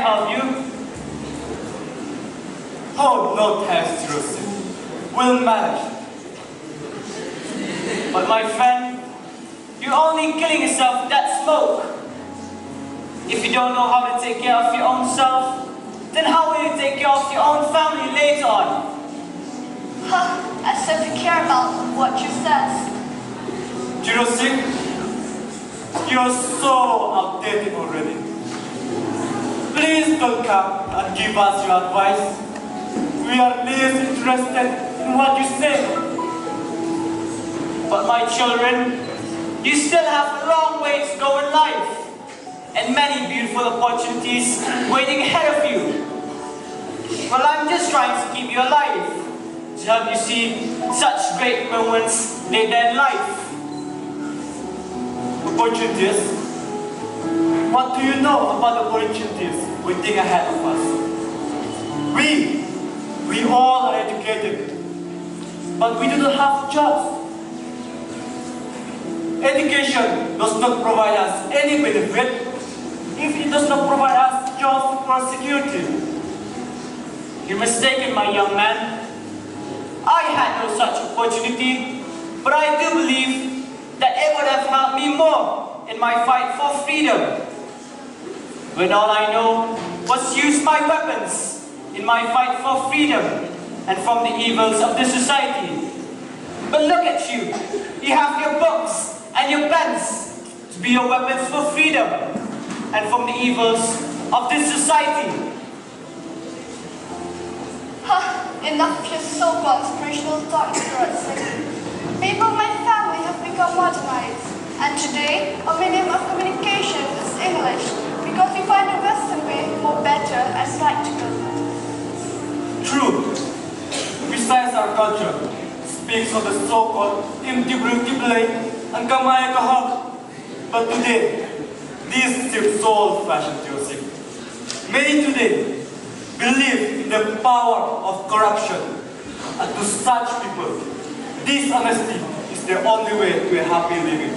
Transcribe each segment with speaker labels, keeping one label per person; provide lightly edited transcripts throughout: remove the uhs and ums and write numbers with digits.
Speaker 1: help you?
Speaker 2: Oh, no thanks, Tirot Sing. We'll manage.
Speaker 1: But my friend, you're only killing yourself with that smoke. If you don't know how to take care of your own self, then how will you take care of your own family later on?
Speaker 3: As if you care about what you says.
Speaker 2: Tirot Sing, you're so outdated already. Please don't come and give us your advice. We are least interested in what you say.
Speaker 1: But my children, you still have a long way to go in life, and many beautiful opportunities waiting ahead of you. Well, I'm just trying to keep you alive, to help you see such great moments later in life.
Speaker 2: Opportunities? What do you know about opportunities waiting ahead of us? We all are educated, but we do not have jobs. Education does not provide us any benefit if it does not provide us jobs or security.
Speaker 1: You're mistaken, my young man. I had no such opportunity, but I do believe that it would have helped me more in my fight for freedom. When all I know was to use my weapons in my fight for freedom and from the evils of this society. But look at you. You have your books and your pens to be your weapons for freedom and from the evils of this society.
Speaker 3: Enough of your so-called spiritual talk, Tirot Sing. People in my family have become modernized, and today our medium of communication is English because we find the Western way more better and practical.
Speaker 2: True. Besides, our culture speaks of the so-called imdibrutible and kamayakahak. But today, these seem so old-fashioned, Tirot Sing. Many today believe in the power of corruption, and to such people, dishonesty is the only way to a happy living.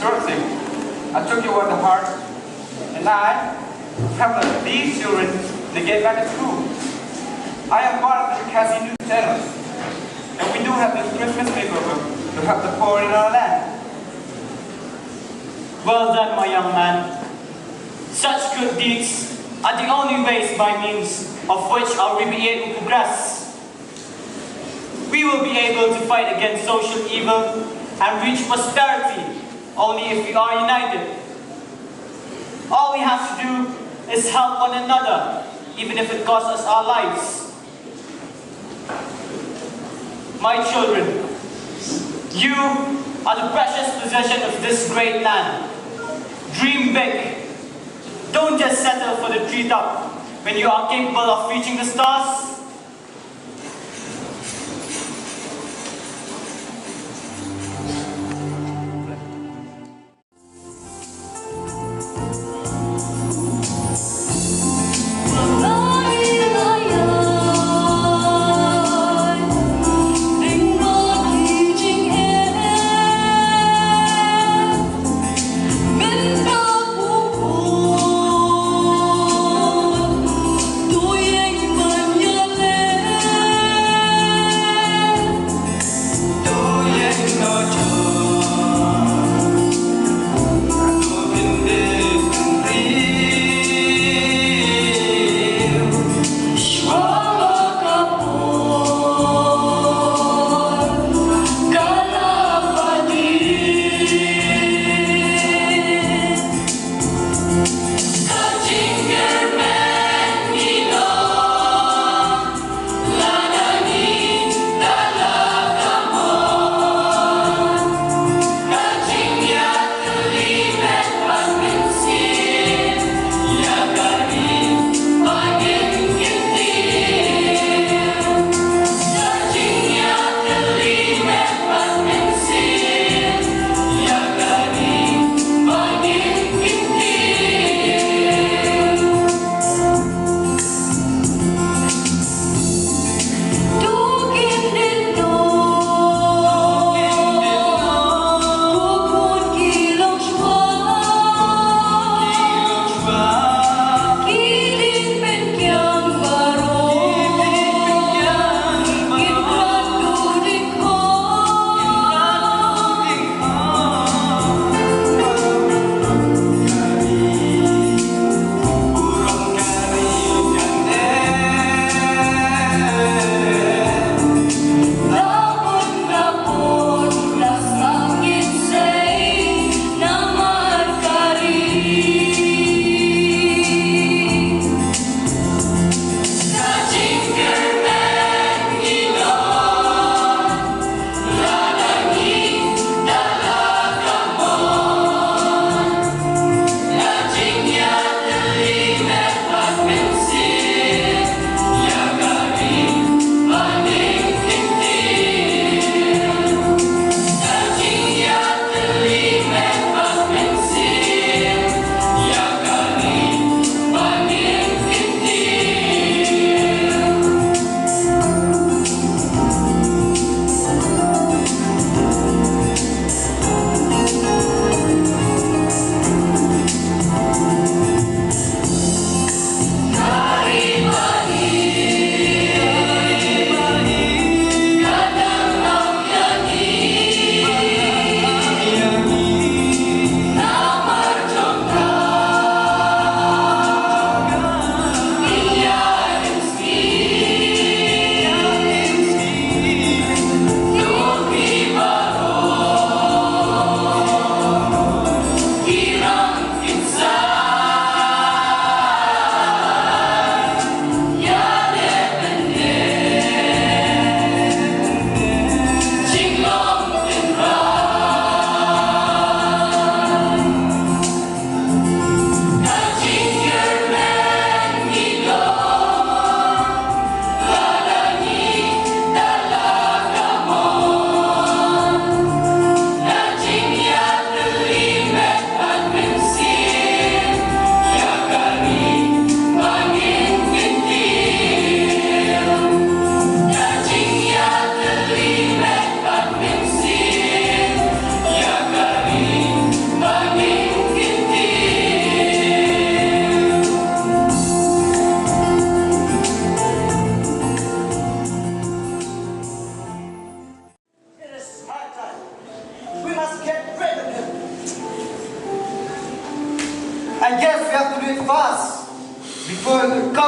Speaker 4: Tirot Sing, I took you on the heart, and I have left these children
Speaker 2: they get back at school. I am part of the Cassie News channel, and we do have this Christmas makeover to help the poor in our land.
Speaker 1: Well done, my young man. Such good deeds are the only ways by means of which our rebellion will progress. We will be able to fight against social evil and reach prosperity only if we are united. All we have to do is help one another, even if it costs us our lives. My children, you are the precious possession of this great land. Dream big. Don't just settle for the treetop when you are capable of reaching the stars.
Speaker 4: Tôi anh vẫn nhớ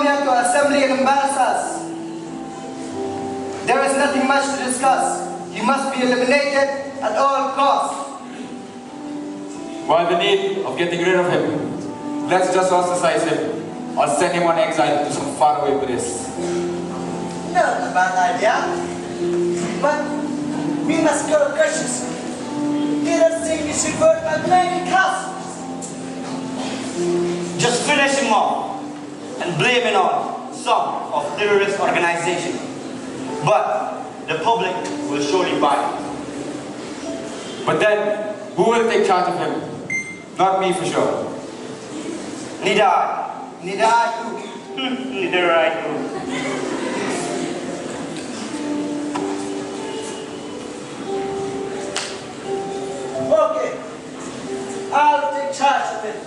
Speaker 4: come here to assembly and embarrass us. There is nothing much to discuss. He must be eliminated at all costs.
Speaker 5: Why the need of getting rid of him? Let's just ostracize him or send him on exile to some faraway place.
Speaker 4: Not a bad idea. But we must go cautiously. Tirot Sing is revered by many castles.
Speaker 1: Just finish him off and blame it on some of terrorist organization. But the public will surely buy it.
Speaker 5: But then, who will take charge of him? Not me for sure.
Speaker 1: Neither I.
Speaker 4: Neither I too.
Speaker 1: Neither I too.
Speaker 4: Okay, I'll take charge of it.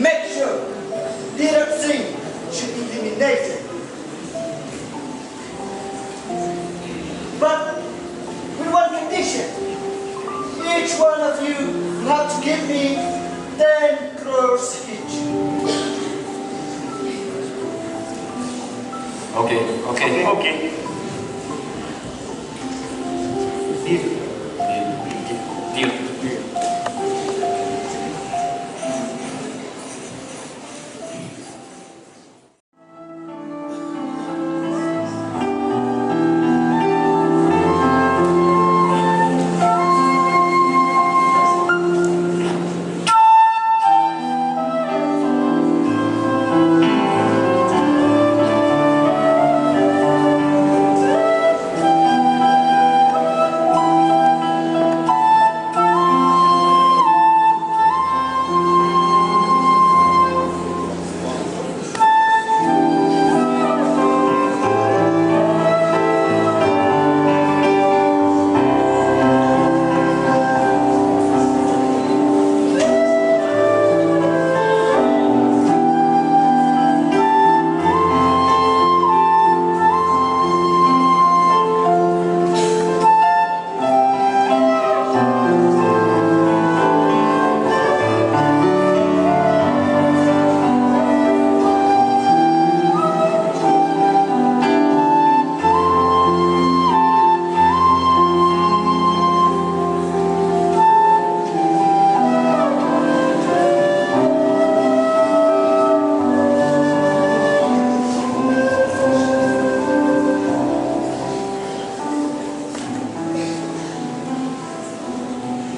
Speaker 4: Make sure Tirot Sing should be eliminated. But with one condition. Each one of you will have to give me 10 crores each.
Speaker 5: Okay.
Speaker 1: Deal.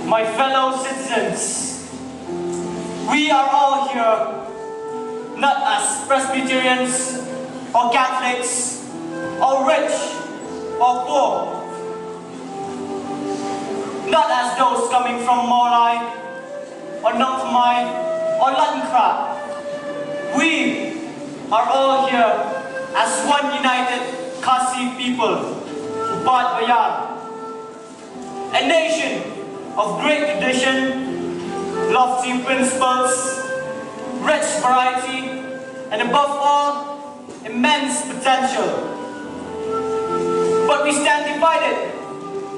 Speaker 1: My fellow citizens, we are all here not as Presbyterians or Catholics or rich or poor, not as those coming from Morai or Nongmai or Luttencraft. We are all here as one united Khasi people, Upat Bayan, a nation of great tradition, lofty principles, rich variety, and above all, immense potential. But we stand divided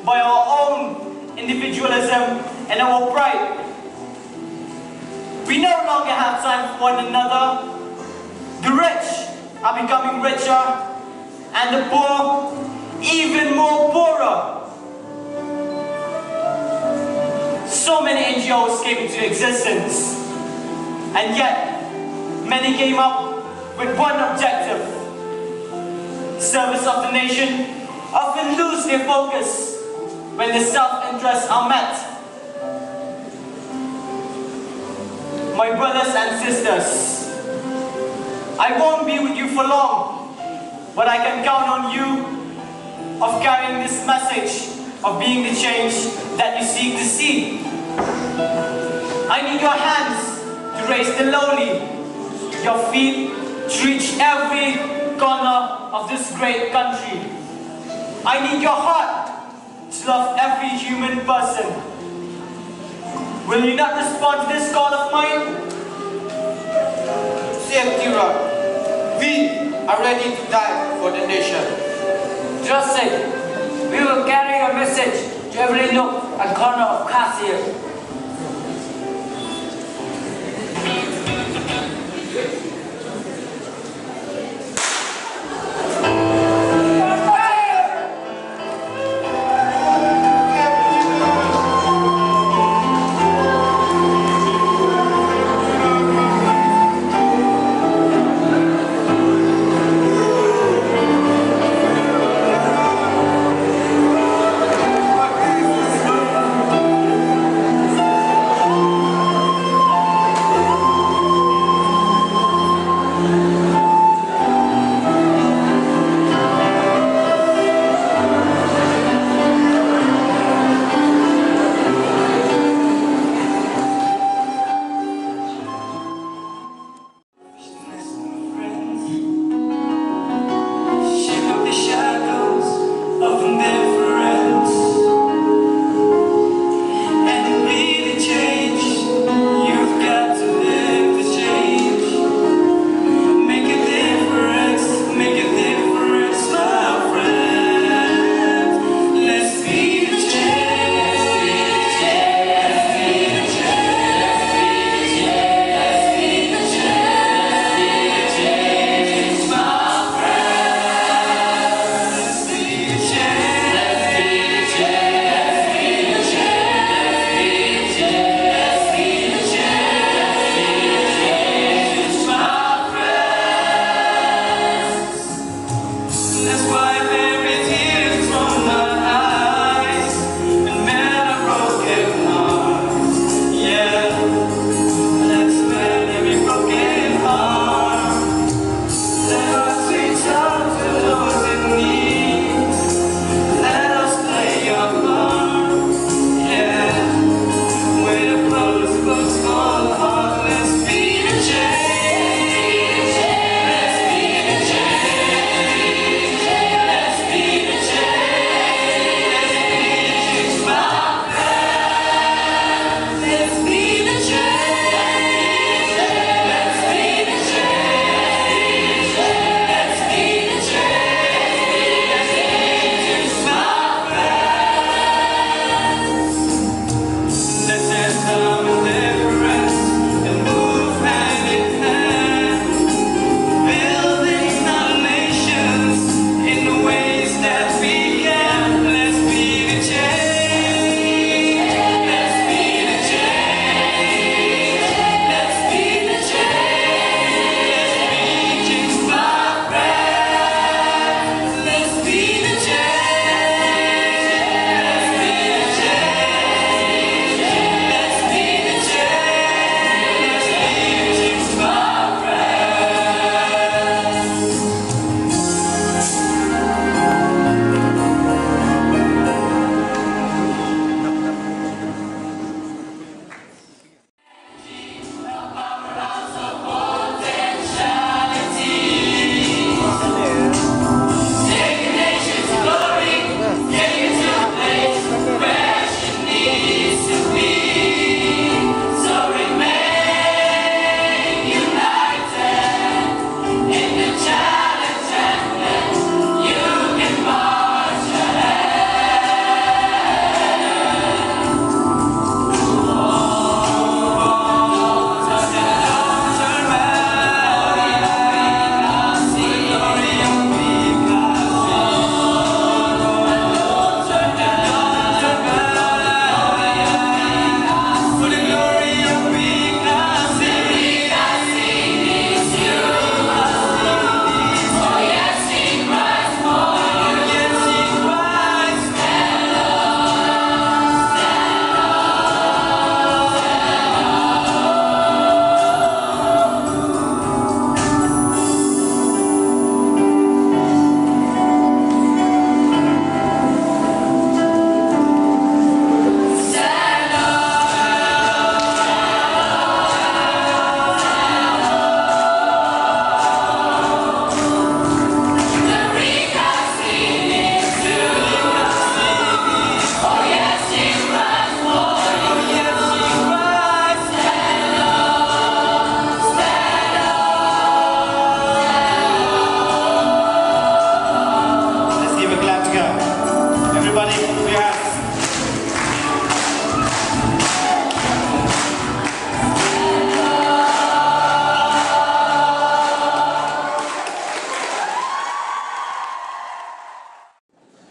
Speaker 1: by our own individualism and our pride. We no longer have time for one another. The rich are becoming richer, and the poor even more poorer. So many NGOs came into existence, and yet many came up with one objective. Service of the nation often lose their focus when the self-interests are met. My brothers and sisters, I won't be with you for long, but I can count on you of carrying this message of being the change that you seek to see. I need your hands to raise the lowly, your feet to reach every corner of this great country. I need your heart to love every human person. Will you not respond to this call of mine?
Speaker 6: Save Tirot. We are ready to die for the nation.
Speaker 7: Tirot Sing, we will carry your message to every nook and corner of Kashmir.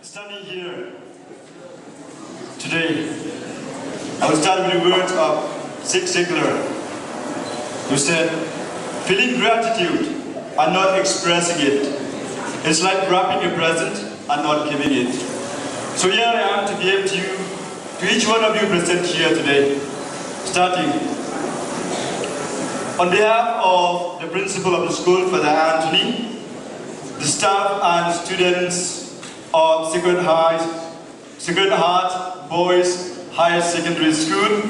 Speaker 8: Standing here today, I will start with the words of Ziglar, who said, "Feeling gratitude and not expressing it is like wrapping a present and not giving it." So here I am to give to each one of you present here today, starting on behalf of the principal of the school, Father Anthony, the staff and students of Sacred Heart Boys Higher Secondary School.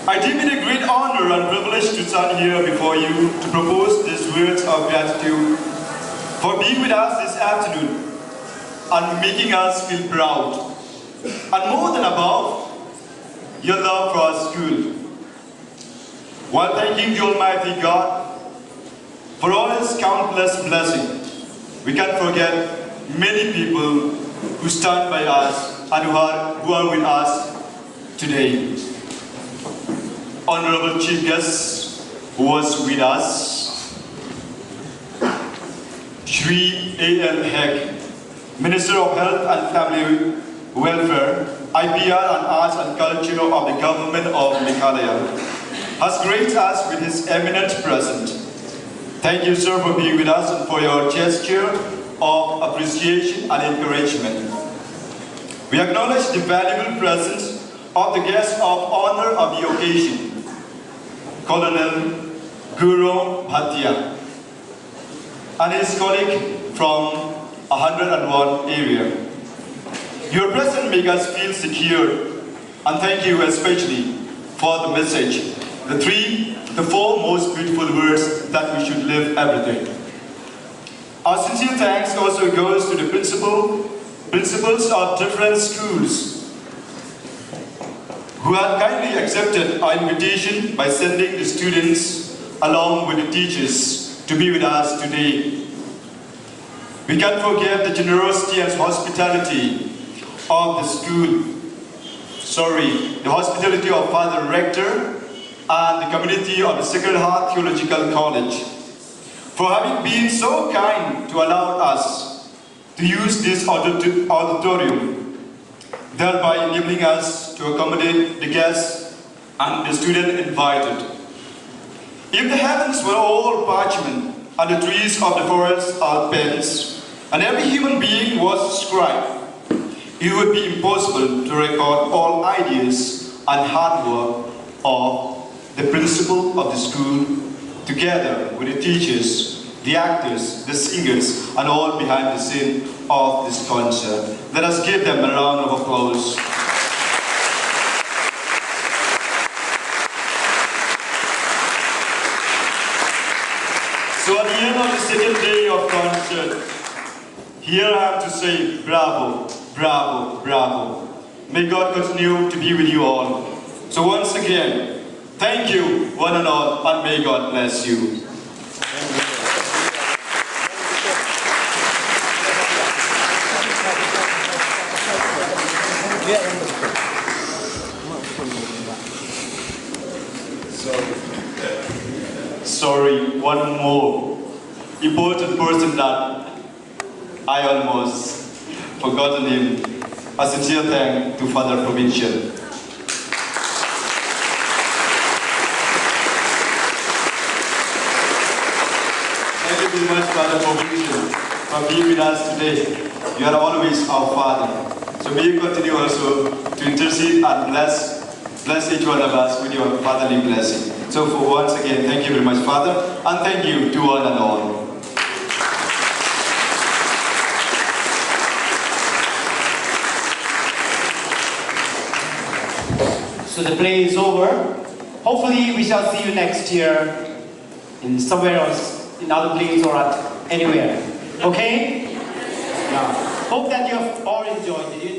Speaker 8: I deem it a great honor and privilege to stand here before you to propose these words of gratitude for being with us this afternoon and making us feel proud. And more than above, your love for our school. While thanking the Almighty God for all His countless blessings, we can't forget many people who stand by us and who are with us today. Honorable Chief Guest who was with us, Shri A.L. Heck, Minister of Health and Family Welfare, IPR and Arts and Culture of the Government of Meghalaya, has graced us with his eminent presence. Thank you, sir, for being with us and for your gesture of appreciation and encouragement. We acknowledge the valuable presence of the guest of honor of the occasion, Colonel Guru Bhatia, and his colleague from 101 area. Your presence makes us feel secure, and thank you especially for the message, the four most beautiful words that we should live every day. Our sincere thanks also goes to the principals of different schools who have kindly accepted our invitation by sending the students along with the teachers to be with us today. We can't forget the generosity and hospitality of the school. The hospitality of Father Rector and the community of the Sacred Heart Theological College for having been so kind to allow us to use this auditorium, thereby enabling us to accommodate the guests and the students invited. If the heavens were all parchment and the trees of the forest are pens, and every human being was a scribe, it would be impossible to record all ideas and hard work of the principal of the school, together with the teachers, the actors, the singers, and all behind the scene of this concert. Let us give them a round of applause. So at the end of the second day of concert, here I have to say bravo, bravo, bravo. May God continue to be with you all. So once again, thank you one and all, and may God bless you. Sorry, one more important person that I almost forgotten him. A sincere thanks to Father Provincial. Thank you very much, Father Provincial, for being with us today. You are always our Father. So may you continue also to intercede and bless each one of us with your fatherly blessing. So for once again, thank you very much, Father, and thank you to one and all.
Speaker 9: So the play is over. Hopefully we shall see you next year in somewhere else, in other place or at anywhere. Okay? Yeah. Hope that you have all enjoyed it.